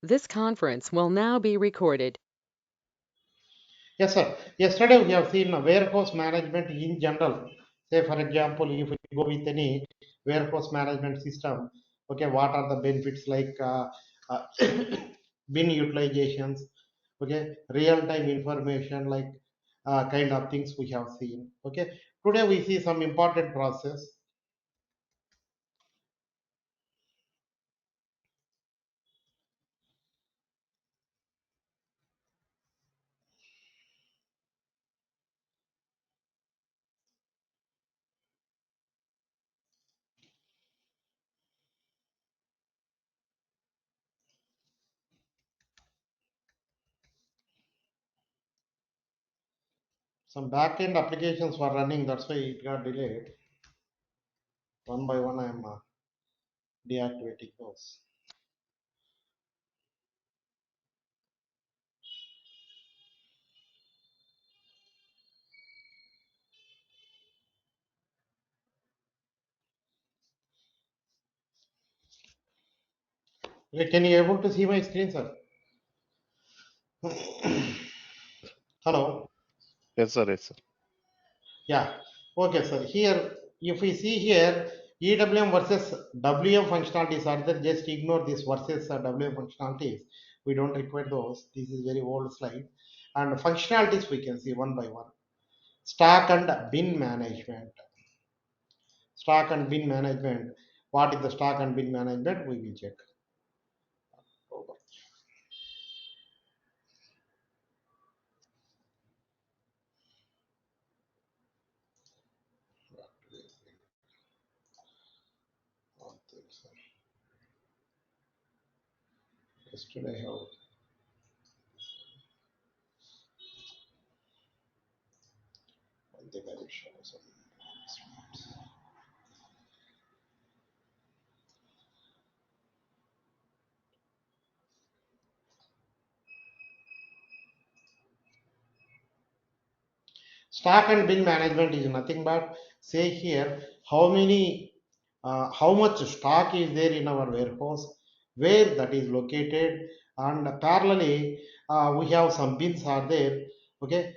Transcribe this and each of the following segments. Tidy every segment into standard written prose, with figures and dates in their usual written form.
This conference will now be recorded. Yes, sir. Yesterday we have seen warehouse management in general. Say, for example, if we go with any warehouse management system, okay, what are the benefits like uh, bin utilizations, okay, real-time information, like kind of things we have seen. Okay, today we see some important process. Some back-end applications were running, that's why it got delayed. One by one, I am deactivating those. Okay, can you able to see my screen, sir? Hello. Yes, sir. Yes, sir. Yeah. Okay, sir. Here, if we see here, EWM versus WM functionalities are there. Just ignore this versus WM functionalities. We don't require those. This is very old slide. And functionalities we can see one by one. Stock and bin management. Stock and bin management. What is the stock and bin management? We will check. Over. Yesterday, how? I think I will show some. Stock and bin management is nothing but say here how much stock is there in our warehouse, where that is located, and parallelly we have some bins are there. Okay,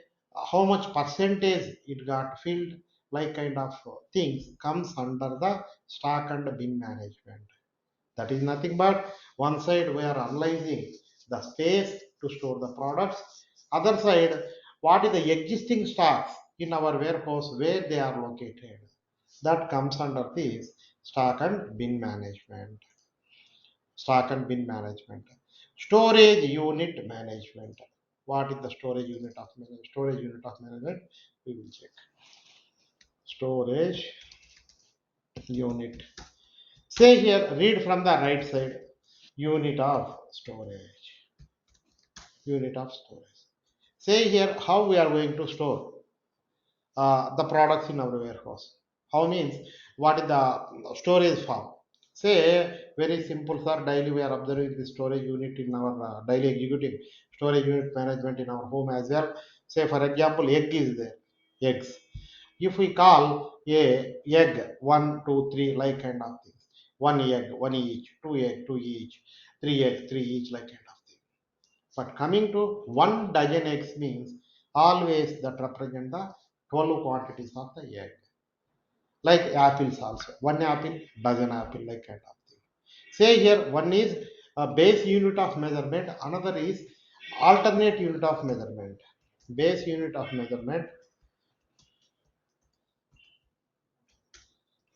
how much percentage it got filled, like kind of things comes under the stock and bin management. That is nothing but one side we are analyzing the space to store the products. Other side, what is the existing stocks in our warehouse where they are located. That comes under this stock and bin management. Stock and bin management. Storage unit management. What is the storage unit of management? Storage unit of management? We will check. Storage unit. Say here, read from the right side. Unit of storage. Unit of storage. Say here how we are going to store the products in our warehouse. How means what is the storage form? Say very simple, sir. Daily we are observing the storage unit in our daily executing storage unit management in our home as well. Say for example, egg is there. Eggs. If we call a egg one, two, three, like kind of things. One egg, one each, two egg, two each, three egg, three each, like kind of thing. But coming to one dozen eggs means always that represent the 12 quantities of the egg. Like apples also. One apple, dozen apple, like kind of thing. Say here one is a base unit of measurement, another is alternate unit of measurement. Base unit of measurement.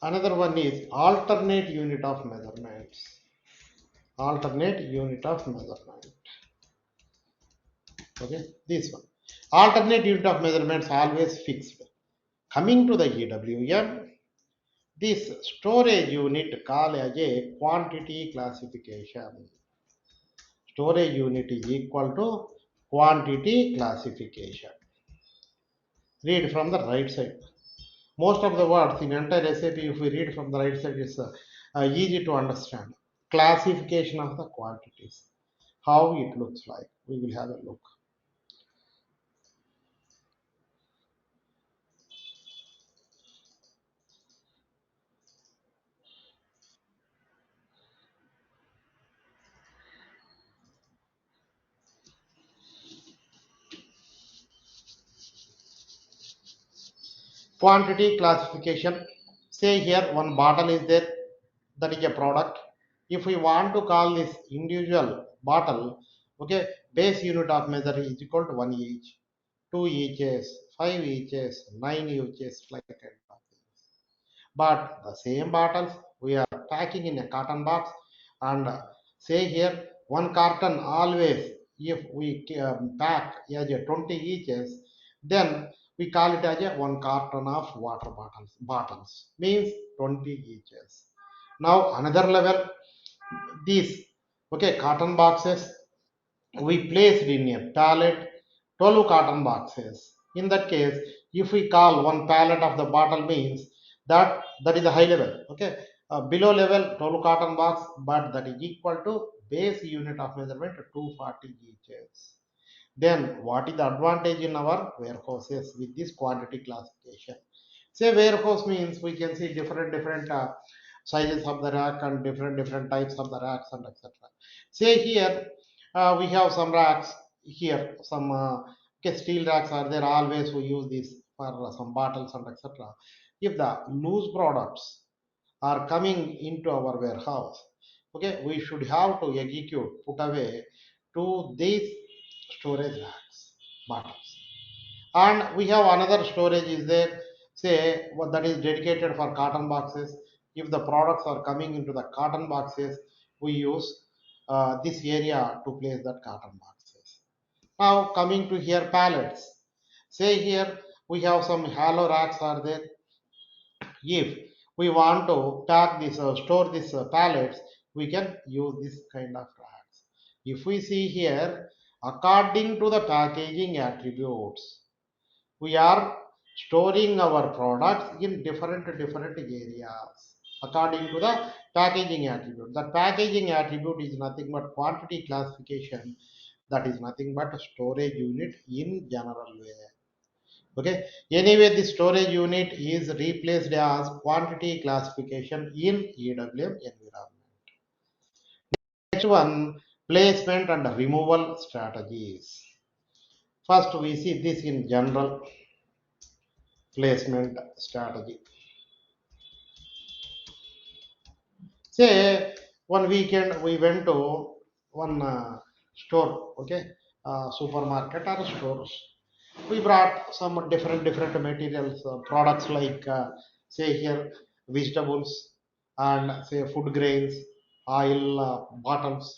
Another one is alternate unit of measurements. Alternate unit of measurement. Okay, this one. Alternate unit of measurements always fixed. Coming to the EWM, this storage unit called as a quantity classification. Storage unit is equal to quantity classification. Read from the right side. Most of the words in entire SAP, if we read from the right side, it's easy to understand. Classification of the quantities. How it looks like. We will have a look. quantity classification. Say here one bottle is there, that is a product. If we want to call this individual bottle, okay, base unit of measure is equal to 1 each, 2 eaches, 5 eaches, 9 eaches, like that kind of things. But the same bottles we are packing in a carton box, and say here one carton always, if we pack as a 20 eaches, then we call it as a one carton of water bottles means 20 eaches. Now another level, these, okay, carton boxes we placed in a pallet, 12 carton boxes. In that case, if we call one pallet of the bottle means that is a high level. Okay, below level 12 carton box, but that is equal to base unit of measurement 240 eaches. Then what is the advantage in our warehouses with this quantity classification? Say warehouse means we can see different sizes of the rack and different types of the racks and etc. Say here we have some racks here, some okay, steel racks are there. Always we use this for some bottles and etc. If the loose products are coming into our warehouse, okay, we should have to execute, put away to these storage racks, bottles. And we have another storage is there, say what that is dedicated for cotton boxes. If the products are coming into the cotton boxes, we use this area to place that cotton boxes. Now coming to here pallets, say here we have some hollow racks are there. If we want to pack this or store this pallets, we can use this kind of racks. If we see here, according to the packaging attributes, we are storing our products in different areas according to the packaging attribute. The packaging attribute is nothing but quantity classification, that is nothing but storage unit in general way. Okay, anyway the storage unit is replaced as quantity classification in EWM environment. Next one, placement and removal strategies. First we see this in general placement strategy. Say one weekend we went to one store, okay, supermarket or stores. We brought some different materials, products like say here vegetables and say food grains, oil bottles,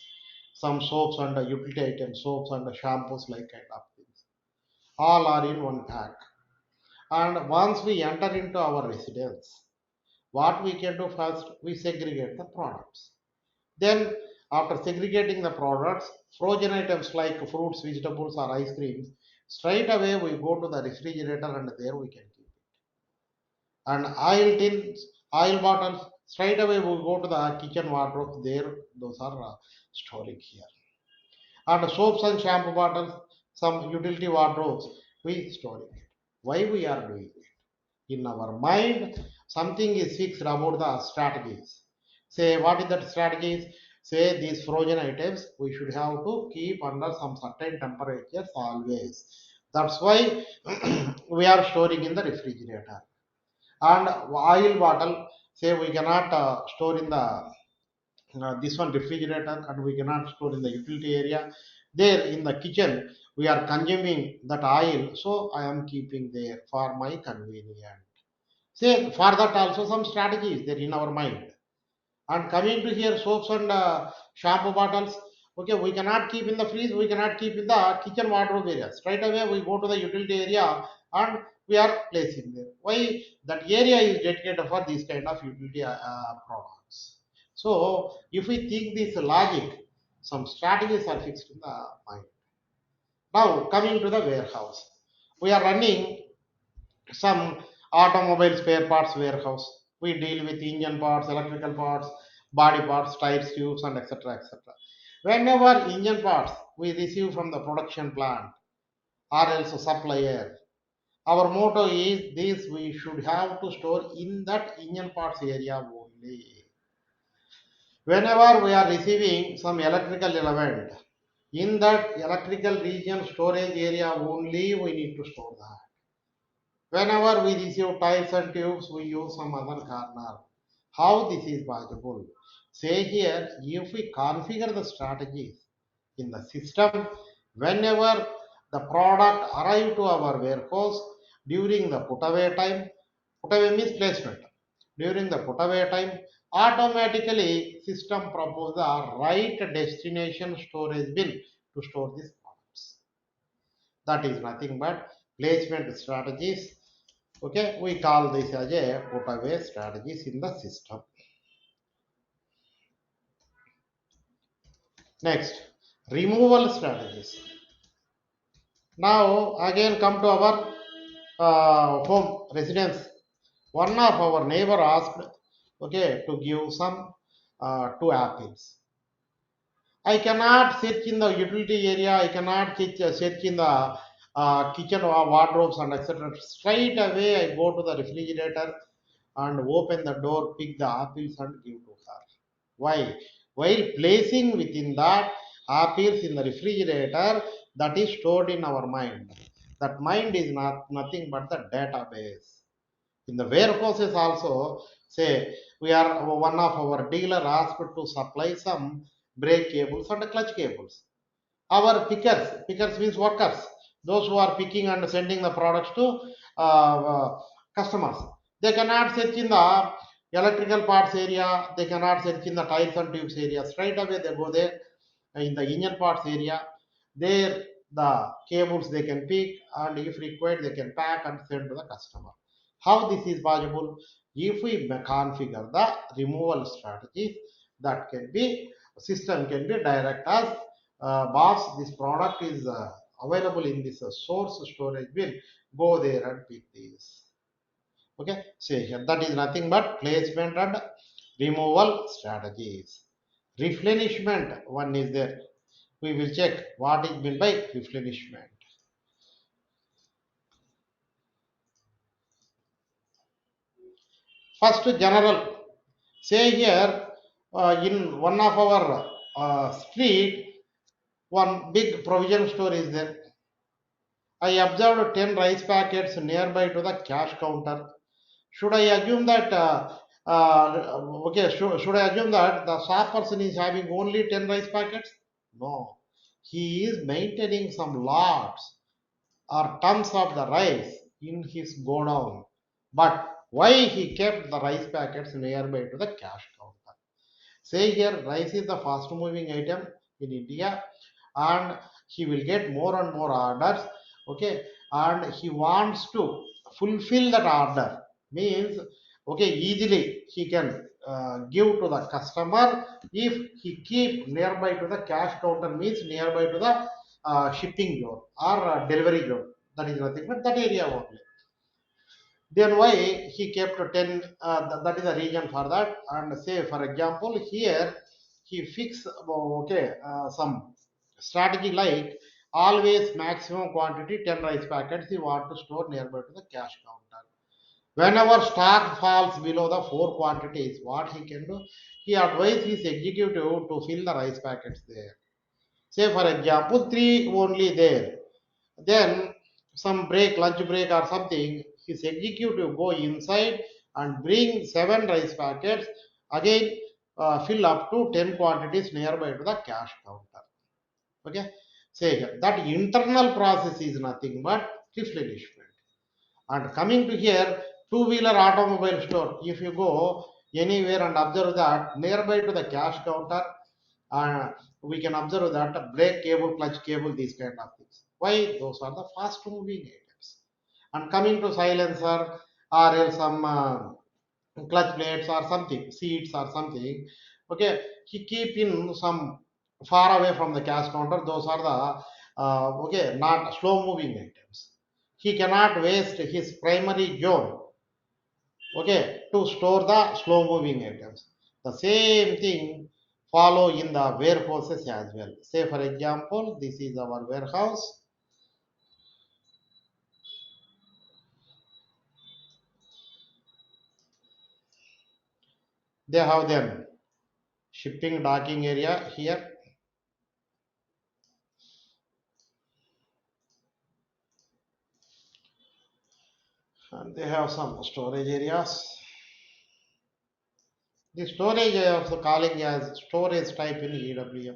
some soaps and utility items, soaps and shampoos, like kind of things. All are in one pack. And once we enter into our residence, what we can do first, we segregate the products. Then after segregating the products, frozen items like fruits, vegetables or ice creams, straight away we go to the refrigerator and there we can keep it. And oil tins, oil bottles, straight away we go to the kitchen wardrobe, there those are storing here. And soaps and shampoo bottles, some utility wardrobes, we store it. Why we are doing it? In our mind something is fixed about the strategies. Say what is that strategies? Say these frozen items we should have to keep under some certain temperatures always. That's why we are storing in the refrigerator. And oil bottle, say we cannot store in the this one refrigerator, and we cannot store in the utility area. There in the kitchen we are consuming that oil, so I am keeping there for my convenience. Say for that also some strategies there in our mind. And coming to here soaps and shampoo bottles, okay, we cannot keep in the fridge, we cannot keep in the kitchen wardrobe area. Straight away we go to the utility area and we are placing there. Why? That area is dedicated for these kind of utility products. So if we think this logic, some strategies are fixed in the mind. Now coming to the warehouse, we are running some automobile spare parts warehouse. We deal with engine parts, electrical parts, body parts, tires, tubes, and etc. etc. Whenever engine parts we receive from the production plant or else supplier, our motto is this: we should have to store in that engine parts area only. Whenever we are receiving some electrical element, in that electrical region storage area only we need to store that. Whenever we receive tiles and tubes, we use some other corner. How this is possible? Say here, if we configure the strategies in the system, whenever the product arrive to our warehouse during the put away time, put away means placement. During the put away time, automatically system propose the right destination storage bin to store these products. That is nothing but placement strategies. Okay, we call this as a put away strategies in the system. Next, removal strategies. Now again come to our home residence. One of our neighbor asked, okay, to give some two apples. I cannot search in the utility area. I cannot search in the kitchen or wardrobes and etc. Straight away, I go to the refrigerator and open the door, pick the apples and give to her. Why? While placing within that apples in the refrigerator, that is stored in our mind. That mind is not nothing but the database. In the warehouses also, say we are one of our dealer asked to supply some brake cables and clutch cables. Our pickers means workers, those who are picking and sending the products to customers. They cannot search in the electrical parts area, they cannot search in the tiles and tubes area. Straight away they go there in the engine parts area. There the cables they can pick, and if required they can pack and send to the customer. How this is possible? If we configure the removal strategies, that can be system can be direct as boss, this product is available in this source storage bin, go there and pick this. Okay, say here that is nothing but placement and removal strategies. Replenishment one is there. We will check what is meant by replenishment. First, general. Say here in one of our street, one big provision store is there. I observed 10 rice packets nearby to the cash counter. Should I assume that should I assume that the shop person is having only 10 rice packets? No. He is maintaining some lots or tons of the rice in his godown. But why he kept the rice packets nearby to the cash counter? Say here, rice is the fast moving item in India, and he will get more and more orders. Okay, and he wants to fulfill that order. Means, okay, easily he can give to the customer if he keep nearby to the cash counter, means nearby to the shipping zone or delivery zone. That is nothing but that area only. Then why he kept 10, that is the reason for that. And say for example here he fixed okay some strategy like always maximum quantity 10 rice packets he want to store nearby to the cash counter. Whenever stock falls below the four quantities, what he can do, he advises his executive to fill the rice packets there. Say for example three only there, then some break, lunch break or something, his executive go inside and bring seven rice packets, again fill up to 10 quantities nearby to the cash counter. Okay, say here that internal process is nothing but replenishment. And coming to here, two-wheeler automobile store, if you go anywhere and observe that nearby to the cash counter, uh, we can observe that brake cable, clutch cable, these kind of things. Why? Those are the fast moving items. And coming to silencer or else some clutch plates or something, seats or something, okay, he keep in some far away from the cash counter. Those are the okay, not slow moving items. He cannot waste his primary zone, okay, to store the slow moving items. The same thing follow in the warehouses as well. Say for example, this is our warehouse. They have them shipping docking area here. And they have some storage areas. The storage of the calling as storage type in EWM.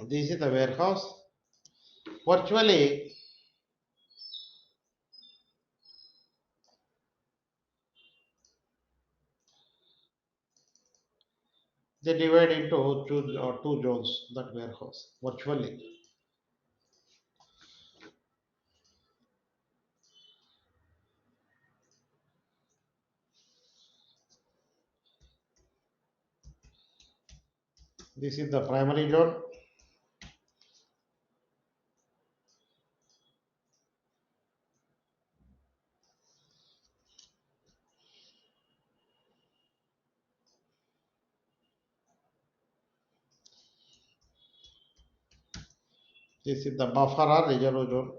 This is the warehouse. Virtually, they divide into two zones, that warehouse, virtually. This is the primary zone. This is the buffer or reserve zone.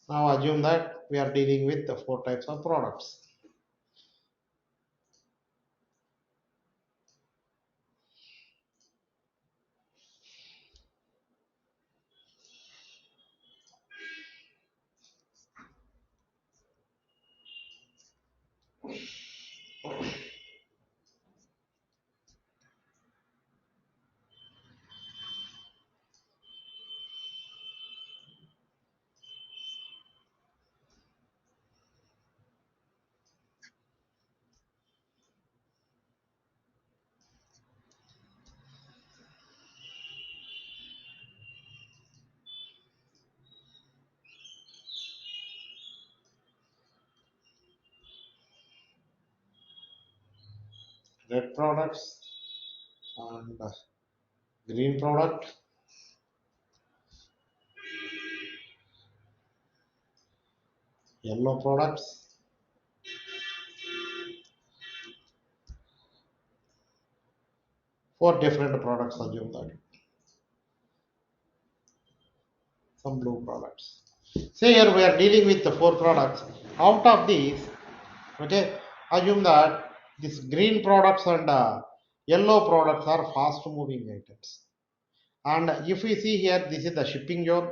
Now assume that we are dealing with the four types of products. Red products and green product, yellow products, four different products, assume that. Some blue products. Say here we are dealing with the four products. Out of these, okay, assume that these green products and yellow products are fast moving items. And if we see here, this is the shipping zone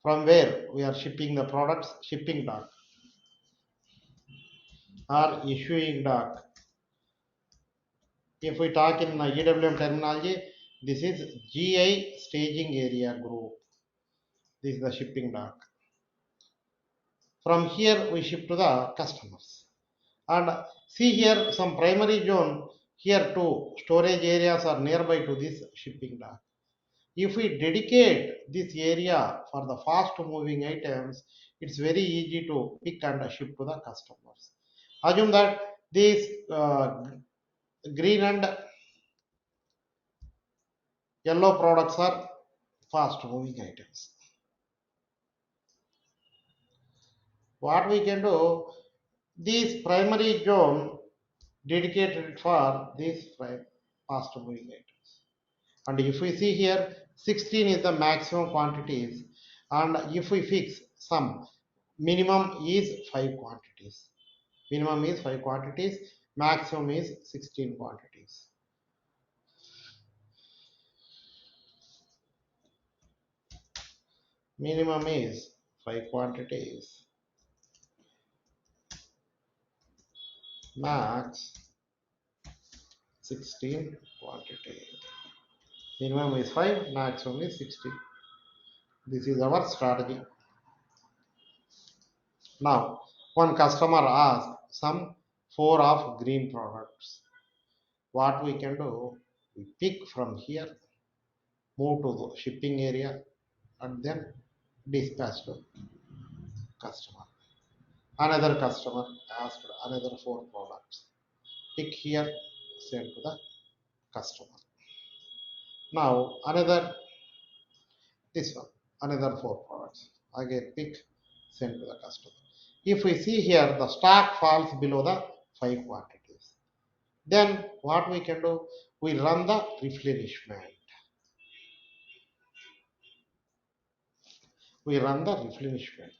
from where we are shipping the products, shipping dock or issuing dock. If we talk in EWM terminology, this is GI staging area group. This is the shipping dock. From here we ship to the customers. And see here some primary zone, here two storage areas are nearby to this shipping dock. If we dedicate this area for the fast moving items, it's very easy to pick and ship to the customers. Assume that these green and yellow products are fast moving items. What we can do, this primary zone dedicated for these fast moving items. And if we see here, 16 is the maximum quantities. And if we fix some, minimum is 5 quantities. Minimum is 5 quantities, maximum is 16 quantities. Minimum is 5 quantities, max 16 quantities. Minimum is 5, maximum is 16. This is our strategy. Now, one customer asks some 4 of green products. What we can do, we pick from here, move to the shipping area, and then dispatch to customer. Another customer asked another 4 products. Pick here, send to the customer. Now another, this one, another 4 products. Again pick, send to the customer. If we see here, the stock falls below the 5 quantities. Then what we can do, we run the replenishment. We run the replenishment.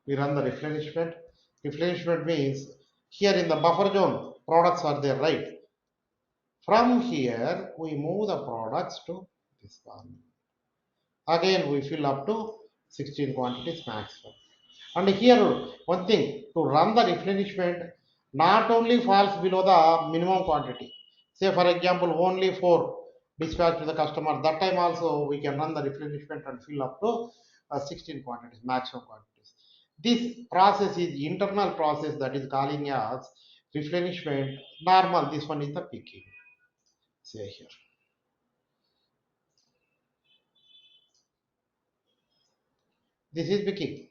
We run the replenishment. Replenishment means here in the buffer zone, products are there, right? From here, we move the products to this one. Again, we fill up to 16 quantities maximum. And here, one thing, to run the replenishment, not only falls below the minimum quantity. Say, for example, only 4 dispatch to the customer. That time also, we can run the replenishment and fill up to 16 quantities, maximum quantities. This process is internal process that is calling as replenishment. Normal, this one is the picking. Say here. This is picking.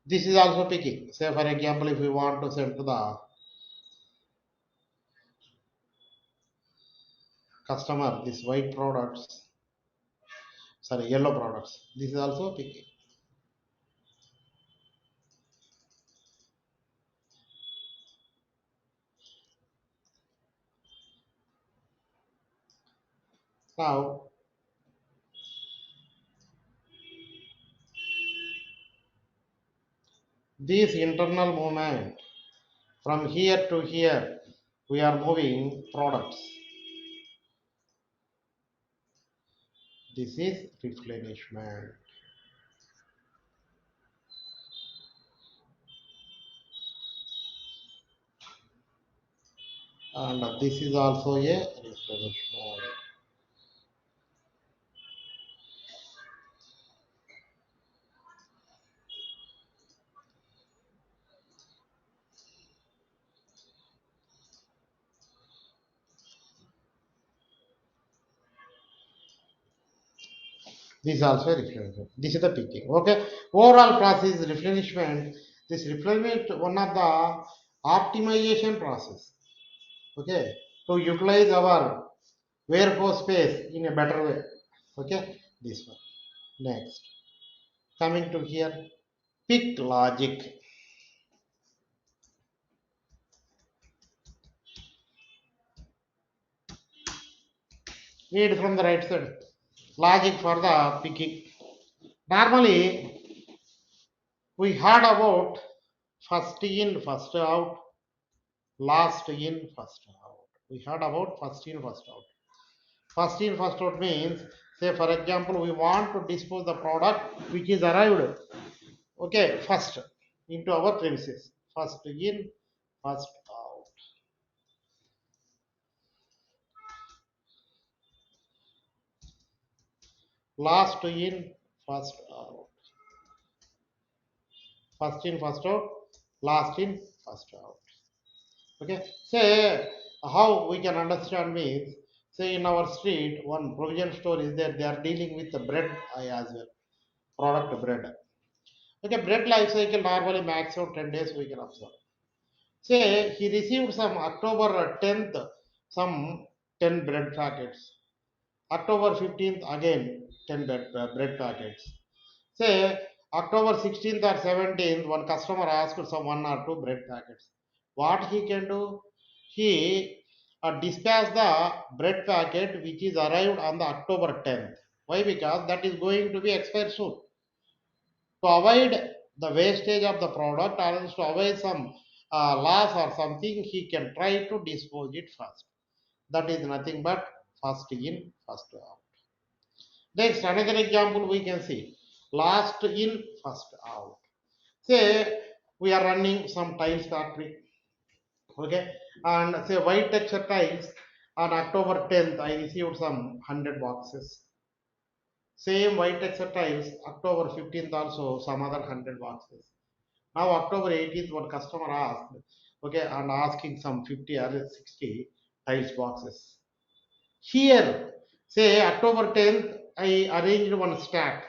This is also picking. Say, for example, if we want to send to the customer this white products, sorry, yellow products, this is also picking. Now, this internal movement from here to here, we are moving products. This is replenishment. And this is also a replenishment. This is also a replenishment. This is the picking. Okay. Overall process is replenishment. This replenishment one of the optimization process. Okay. To utilize our warehouse space in a better way. Okay. This one. Next. Coming to here. Pick logic. Read from the right side. Logic for the picking. Normally, we heard about first in, first out, last in, first out. We heard about first in, first out. First in, first out means, say for example, we want to dispose the product which is arrived, okay, first into our premises. First in, first out. Last in, first out. First in, first out. Last in, first out. Okay, say how we can understand means, say in our street one provision store is there, they are dealing with the bread as well, product bread. Okay, bread life cycle normally maximum 10 days we can observe. Say he received some October 10th some 10 bread packets, October 15th again 10 bread packets. Say October 16th or 17th, one customer asked some 1 or 2 bread packets. What he can do? He dispatch the bread packet which is arrived on the October 10th. Why? Because that is going to be expired soon. To avoid the wastage of the product or else to avoid some loss or something, he can try to dispose it first. That is nothing but first in, first out. Next, another example we can see. Last in, first out. Say we are running some tiles factory, okay, and say white texture tiles on October 10th, I received some 100 boxes. Same white texture tiles, October 15th also some other 100 boxes. Now October 18th, one customer asked, okay, and asking some 50 or 60 tiles boxes. Here, say October 10th, I arranged one stack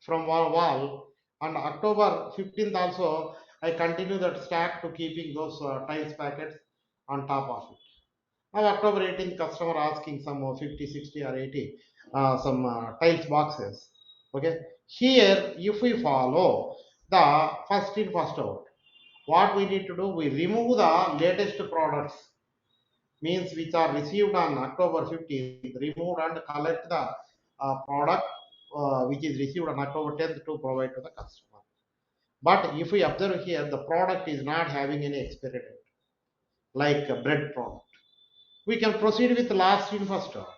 from wall. And October 15th also, I continue that stack to keeping those tiles packets on top of it. Now October 18th, customer asking some 50, 60 or 80, some tiles boxes. Okay. Here, if we follow the first in, first out, what we need to do, we remove the latest products, means which are received on October 15th, removed and collect the product which is received on October 10th to provide to the customer. But if we observe here, the product is not having any expiry date, like a bread product. We can proceed with last in, first out.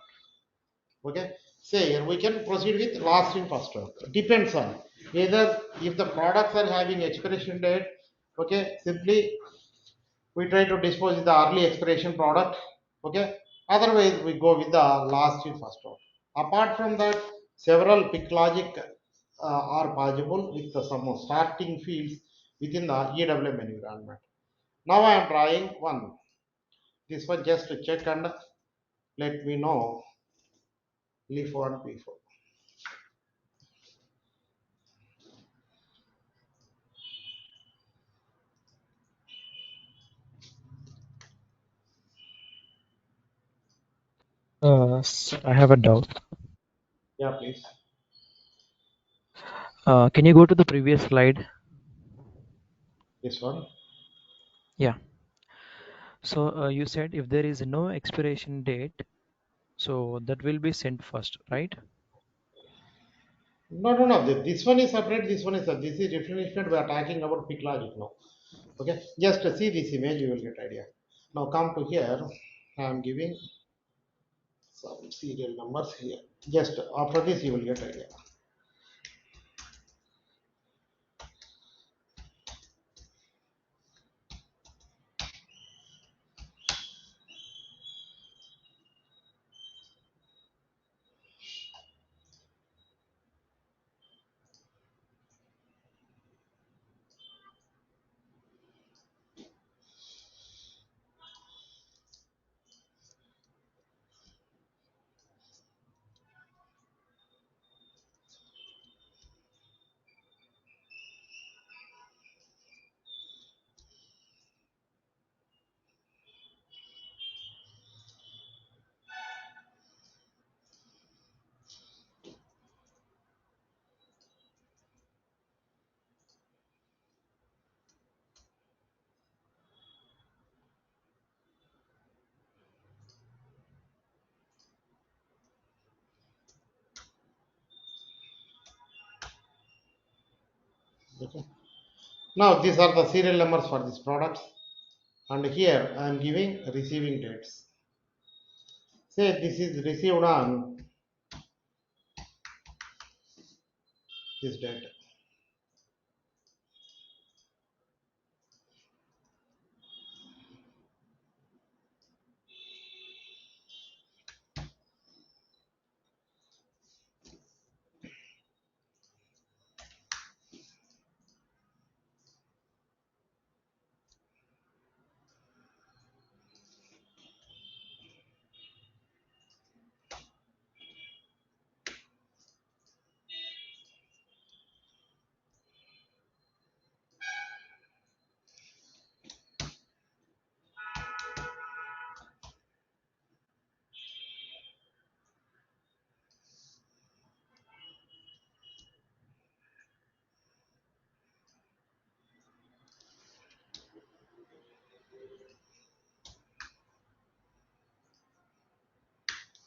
Okay, say here we can proceed with last in, first out. Depends on either if the products are having expiration date. Okay, simply we try to dispose of the early expiration product. Okay, otherwise we go with the last in, first out. Apart from that, several pick logic are possible with some starting fields within the EWM environment. Now I am trying one. This one just to check and let me know leaf 1 P4. I have a doubt. Yeah, please. Can you go to the previous slide? This one. Yeah. So you said if there is no expiration date, so that will be sent first, right? No, no, no. This one is separate. This one is this is different. We are talking about pick logic now. Okay. Just see this image, you will get idea. Now come to here. I am giving some serial numbers here. Just after this, you will get idea. Okay. Now these are the serial numbers for these products, and here I am giving receiving dates. Say this is received on this date.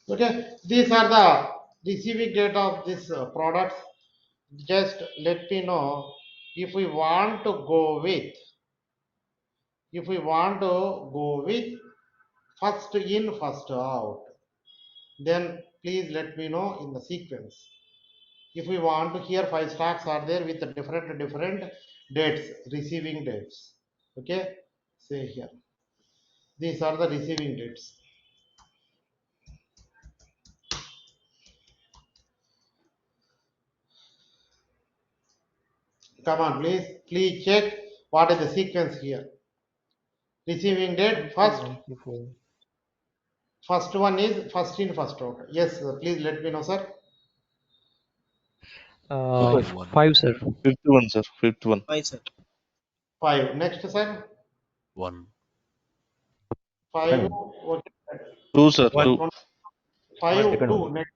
Okay, these are the receiving date of this products. Just let me know if we want to go with, if we want to go with first in, first out, then please let me know in the sequence. If we want to, here 5 stacks are there with the different dates, receiving dates. Okay, say here. These are the receiving dates. Come on, please check what is the sequence here. Receiving date first. 1P4. First one is first in, first out. Yes, please let me know, sir. Uh, Five. One. 5, sir. Fifth one, sir. Fifth one. 5, sir. 5. Next, sir. 1. 5. Okay. Two, sir. 1. Two. 5, 2. Next,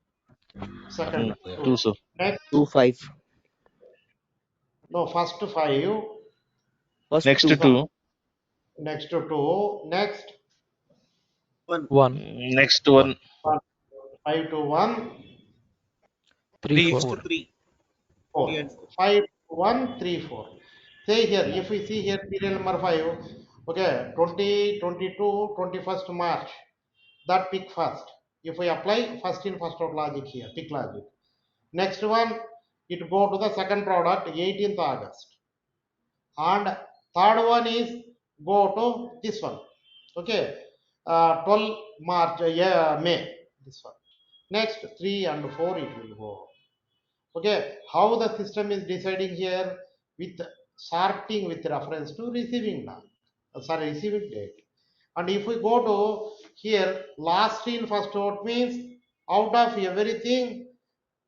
second. Yeah. 2. Two, sir. Next, 2 5. no, first 5. First Next 2. This one. two. Next 2. Next, 1. 1, Next 1. one. 1. 5 to 1. 3, 3 is 4. to 3. 3 4. and 4. 5, 1, 3, 4. Say here, if we see here serial number 5, okay, 20, 22, 21st March, that pick first. If we apply first in first out logic here, pick logic. Next one, it go to the second product, 18th August. And third one is go to this one, okay, 12 March, yeah, May, this one. Next, 3 and 4 it will go. Okay, how the system is deciding here with sorting with reference to receiving now, receiving date. And if we go to here, last in first out means out of everything,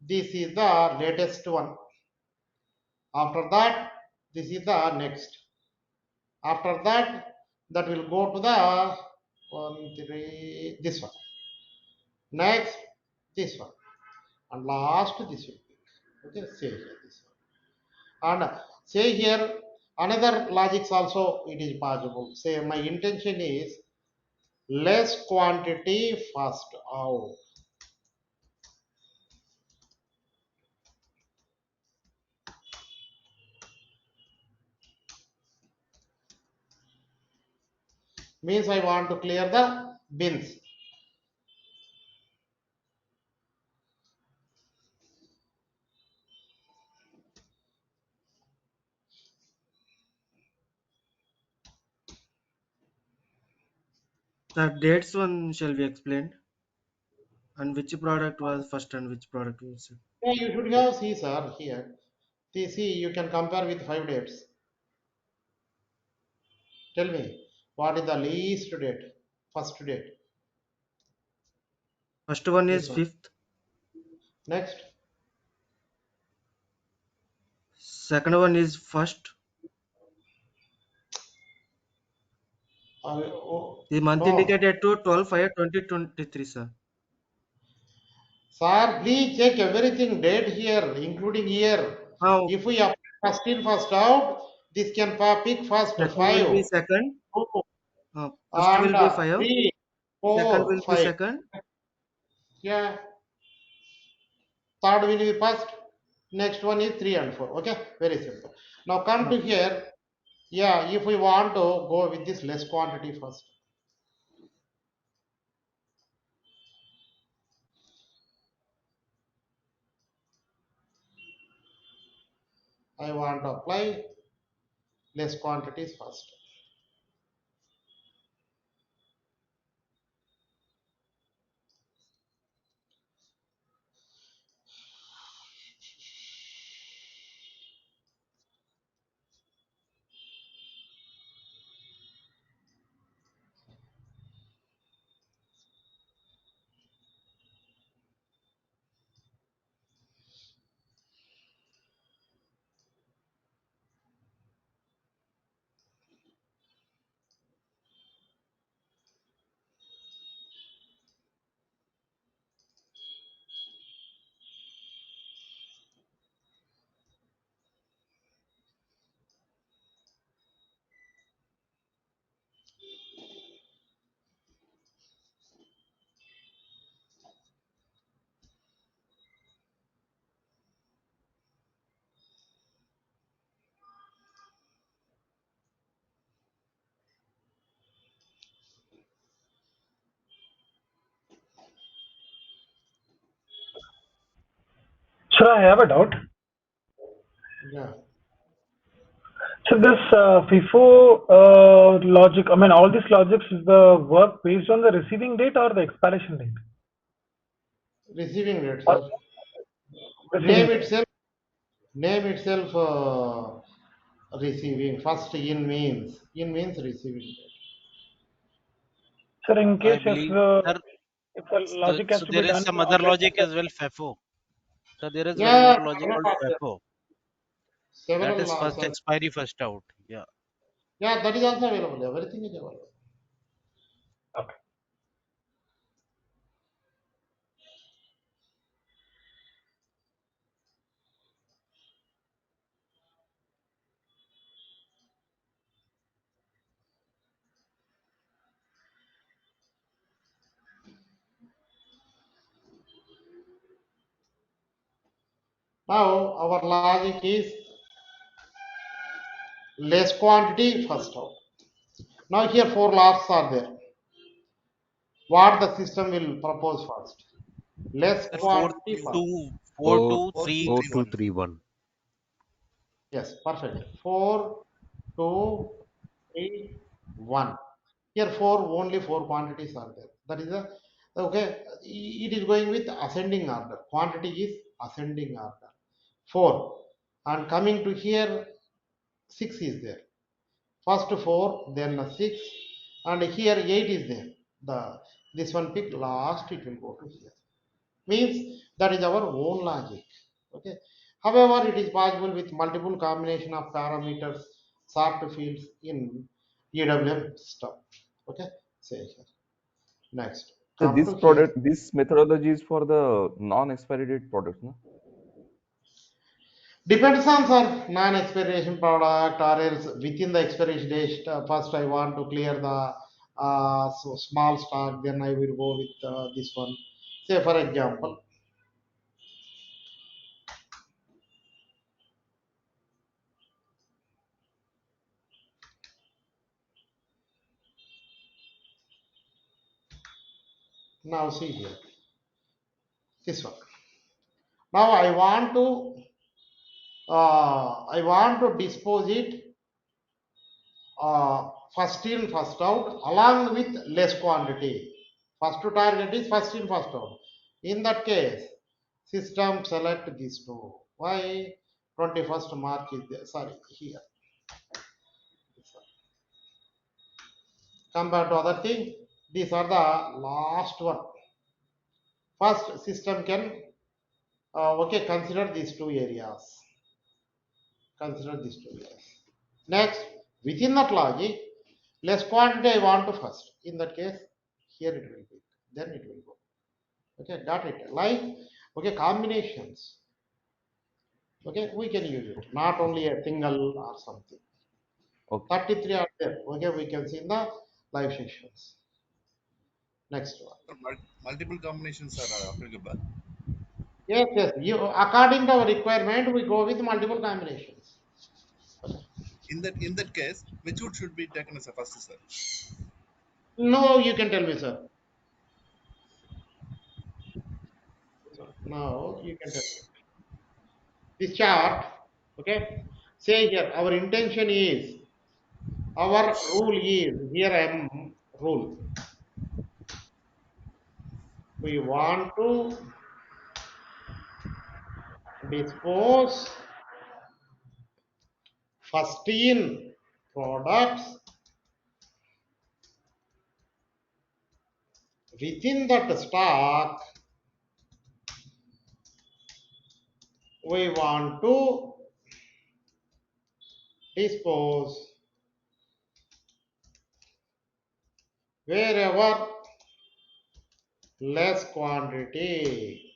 this is the latest one. After that, this is the next. After that, that will go to the 1, 3, this one. Next, this one. And last, this will be. Okay, say here this one. And say here another logics also it is possible. Say my intention is less quantity first out. Means I want to clear the bins. The dates one shall be explained. And which product was first and which product was second. Yeah, you should have see sir here. See, you can compare with 5 dates. Tell me what is the least date, first date. First one This is one. 5th. Next, Second one is 1st. The month no. indicated to 12/5/2023, sir. Sir, please check everything date here, including year. Now, If we apply first in, first out, this can pick first second 5, will be 2, second. First will and be 5. 3, Second 4, will be 5. second. Yeah, third will be first. Next one is 3 and 4. Okay, very simple. Now come to here. Yeah, if we want to go with this less quantity first, I want to apply less quantities first. So I have a doubt. Yeah. So this FIFO logic, I mean, all these logics is the work based on the receiving date or the expiration date? Receiving date, Or sir. receiving Name date. itself receiving. First in means receiving date. Sir, in I case believe, sir. if the So, logic has so to be there is done some on other that logic as well, FAFO. So there is one Yeah, more logic several called are there. FAFO. That Several is laws first are. expiry, first out. Yeah. Yeah, that is also available. Everything is available. Okay. Now our logic is less quantity first out. Now here four laws are there. What the system will propose first? Less Sir, quantity first. 4 2 3 1. 4231. Yes, perfect. 4, 2, 3, 1. Here only four quantities are there. That is a okay. It is going with ascending order. Quantity is ascending order. 4. And coming to here, 6 is there. First 4, then 6, and here 8 is there. This one pick last, it will go to here. Means that is our own logic. Okay. However, it is possible with multiple combination of parameters, sort fields in EWM system. Okay. Say here. Next. So Come this to here. product, this methodology is for the non-expiry date products, no? Depends on sir, non-expiration product or else within the expiration date. First, I want to clear the small stock, then I will go with this one. Say for example, now see here, this one. Now I want to dispose it first in first out along with less quantity. First to target is first in first out. In that case, system select these two. Why 21st March is there? Sorry, here. Compared to other thing, these are the last one. First, system can okay, consider these two areas. Consider these two areas. Next, within that logic, less quantity I want to first. In that case, here it will be. Then it will go. Okay, got it. Like, okay, combinations. Okay, we can use it. Not only a single or something. Okay. 33 are there. Okay, we can see in the live sessions. Next one. Multiple combinations are applicable. Yes, yes. You, according to our requirement, we go with multiple combinations. In that case, which would should be taken as a first, sir? No, you can tell me, sir. Now you can tell me. This chart, okay. Say here, our intention is, our rule is here. M rule. We want to dispose first in products within that stock. We want to dispose wherever less quantity.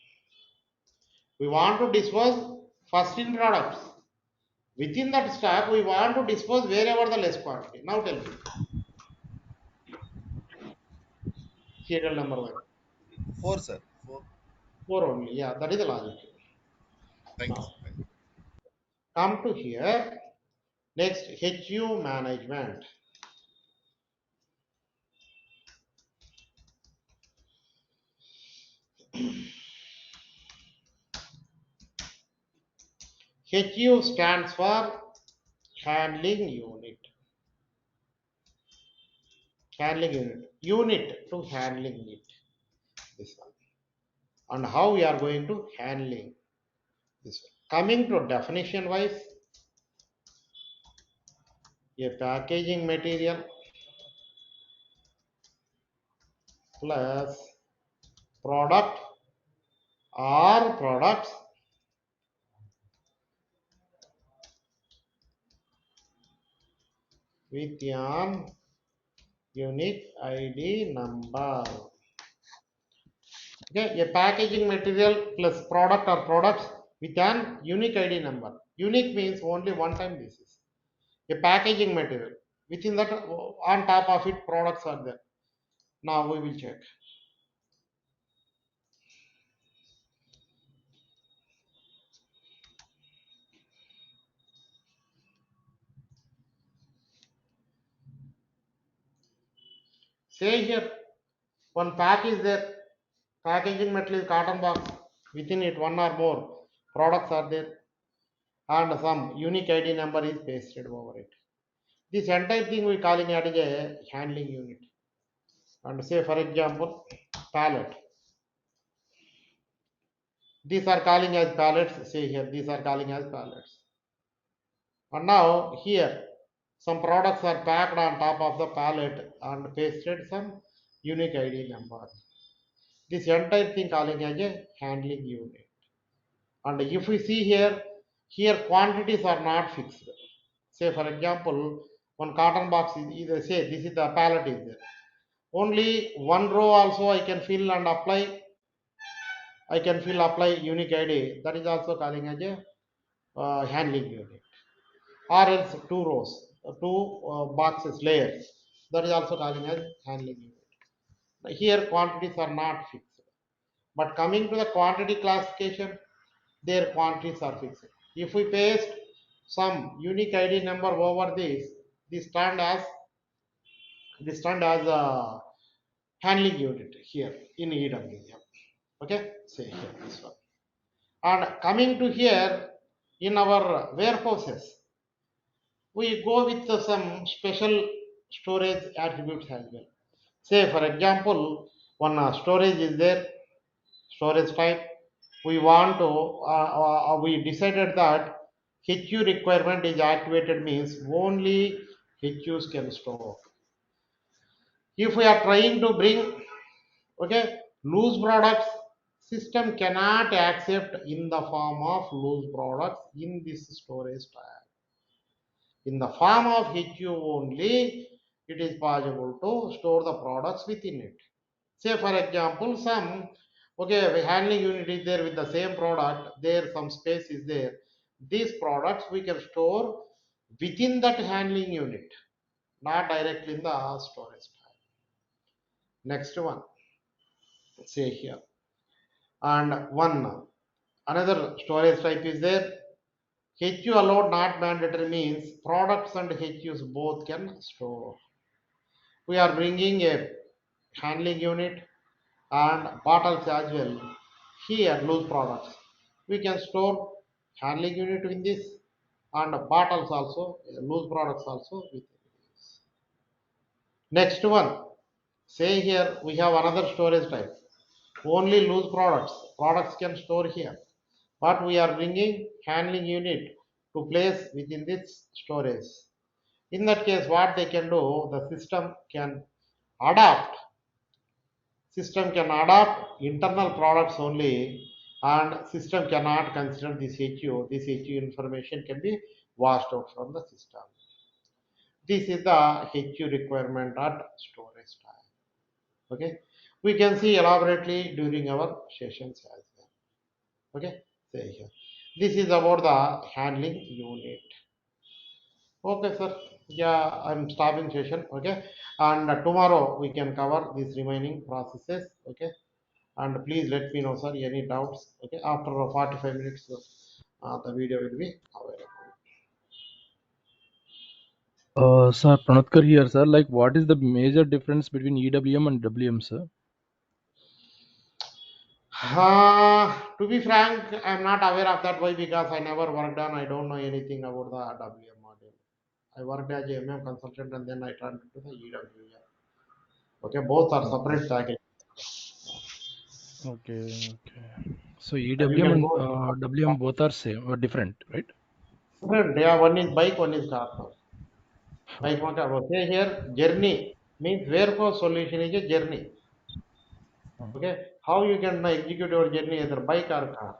We want to dispose first in products. Within that stock, we want to dispose wherever the less quantity. Now tell me. Serial number one. 4, sir. 4. Four only. Yeah, that is the logic. Thank you, Now, sir. Thank you. come to here. Next, HU management. HU stands for handling unit. Handling unit. Unit to handling it. This one. And how we are going to handling this one. Coming to definition wise, a packaging material plus product or products with an unique ID number. Okay, a packaging material plus product or products with an unique ID number. Unique means only one time basis. A packaging material. Within that, on top of it, products are there. Now we will check. Say here, one pack is there. Packaging material is cotton box. Within it, one or more products are there, and some unique ID number is pasted over it. This entire thing we calling it as a handling unit. And say for example, pallet. These are calling as pallets. Say here, these are calling as pallets. And now here, some products are packed on top of the pallet and pasted some unique ID number. This entire thing calling as a handling unit. And if we see here, here quantities are not fixed. Say for example, one cotton box is either say this is the pallet is there. Only one row also I can fill and apply. I can fill apply unique ID. That is also calling as a handling unit. Or else two rows, two boxes layers. That is also calling as handling unit. Here quantities are not fixed. But coming to the quantity classification, their quantities are fixed. If we paste some unique ID number over this stand as a handling unit here in EWM. Okay, say here this one. And coming to here in our warehouses, we go with some special storage attributes as well. Say for example, one storage is there, storage type. We want to, we decided that HU requirement is activated means only HUs can store. If we are trying to bring, okay, loose products, system cannot accept in the form of loose products in this storage type. In the form of HU only, it is possible to store the products within it. Say for example, some okay handling unit is there with the same product, there some space is there. These products we can store within that handling unit, not directly in the storage type. Next one, say here, and one another storage type is there. HU allowed not mandatory means products and HUs both can store. We are bringing a handling unit and bottles as well. Here, loose products. We can store handling unit in this and bottles also, loose products also with this. Next one, say here we have another storage type. Only loose products. Products can store here. But we are bringing handling unit to place within this storage. In that case, what they can do, the adapt system can adapt internal products only, and system cannot consider this HU. This HU information can be washed out from the system. This is the HU requirement at storage time. Okay, we can see elaborately during our sessions as well. Okay, say here. This is about the handling unit. Okay, sir. Yeah, I'm stopping session. Okay, and tomorrow we can cover these remaining processes. Okay, and please let me know, sir, any doubts. Okay, after 45 minutes, the video will be available. Sir, Pranatkar here, sir. Like, what is the major difference between EWM and WM, sir? To be frank, I'm not aware of that. Why? Because I never worked on. I don't know anything about the WM module. I worked as a MM consultant and then I turned to the EWM. Okay, both are separate packages. Okay, okay. So You EWM can and go WM both are same or different, right? different. Yeah, one is bike, one is car. Bike, Okay. okay, here journey means warehouse solution is a journey. Okay, how you can execute your journey either bike or car.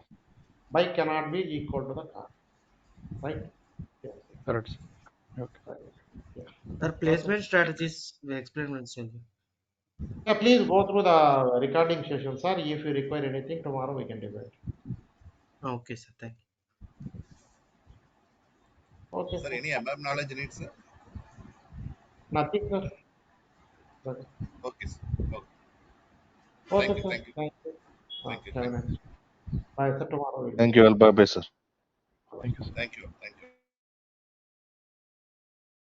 Bike cannot be equal to the car, right? Yes. Correct, sir. Okay. Right. Sir, placement strategies we explained once. Yeah, please go through the recording session, sir. If you require anything, tomorrow we can debate. Okay, sir. Thank Okay, Sir, sir. any above knowledge needs, sir? Nothing, sir. Okay, Okay, sir. Okay. okay, sir. Thank you. Thank you. Thank you. Have a Thank you. nice day. Bye, sir. Tomorrow we'll Thank meet. you all. Bye bye, sir. Thank you, sir. Thank you. Thank you.